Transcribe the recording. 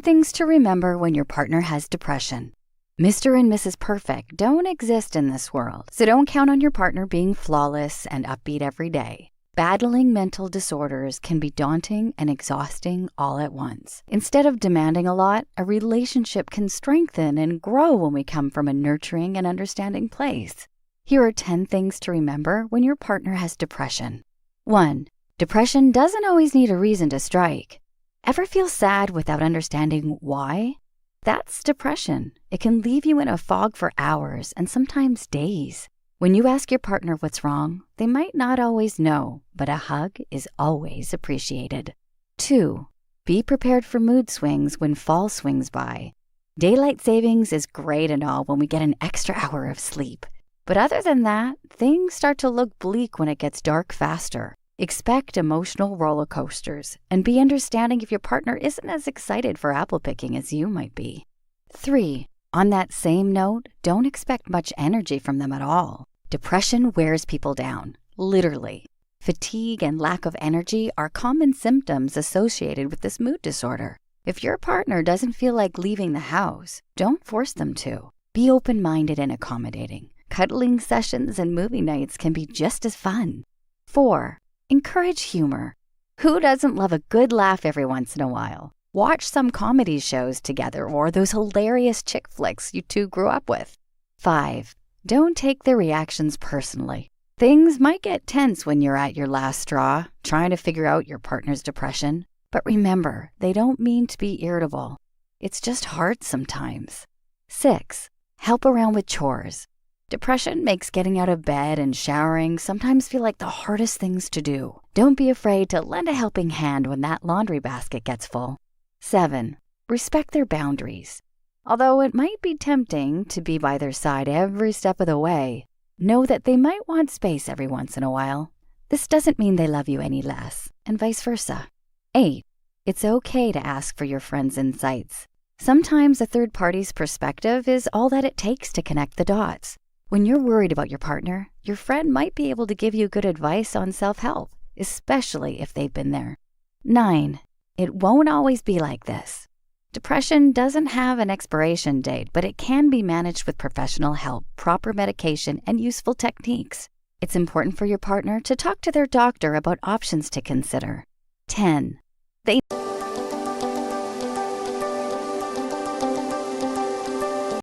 things to remember when your partner has depression. Mr. and Mrs. Perfect don't exist in this world, so don't count on your partner being flawless and upbeat every day. Battling mental disorders can be daunting and exhausting all at once. Instead of demanding a lot, a relationship can strengthen and grow when we come from a nurturing and understanding place. Here are 10 things to remember when your partner has depression. 1. Depression doesn't always need a reason to strike. Ever feel sad without understanding why? That's depression. It can leave you in a fog for hours and sometimes days. When you ask your partner what's wrong, they might not always know, but a hug is always appreciated. 2. Be prepared for mood swings when fall swings by. Daylight savings is great and all when we get an extra hour of sleep. But other than that, things start to look bleak when it gets dark faster. Expect emotional roller coasters and be understanding if your partner isn't as excited for apple picking as you might be. 3. On that same note, don't expect much energy from them at all. Depression wears people down, literally. Fatigue and lack of energy are common symptoms associated with this mood disorder. If your partner doesn't feel like leaving the house, don't force them to. Be open-minded and accommodating. Cuddling sessions and movie nights can be just as fun. 4. Encourage humor. Who doesn't love a good laugh every once in a while? Watch some comedy shows together or those hilarious chick flicks you two grew up with. 5. Don't take their reactions personally. Things might get tense when you're at your last straw, trying to figure out your partner's depression. But remember, they don't mean to be irritable. It's just hard sometimes. 6. Help around with chores. Depression makes getting out of bed and showering sometimes feel like the hardest things to do. Don't be afraid to lend a helping hand when that laundry basket gets full. 7. Respect their boundaries. Although it might be tempting to be by their side every step of the way, know that they might want space every once in a while. This doesn't mean they love you any less, and vice versa. 8. It's okay to ask for your friend's insights. Sometimes a third party's perspective is all that it takes to connect the dots. When you're worried about your partner, your friend might be able to give you good advice on self-help, especially if they've been there. 9. It won't always be like this. Depression doesn't have an expiration date, but it can be managed with professional help, proper medication, and useful techniques. It's important for your partner to talk to their doctor about options to consider. 10. They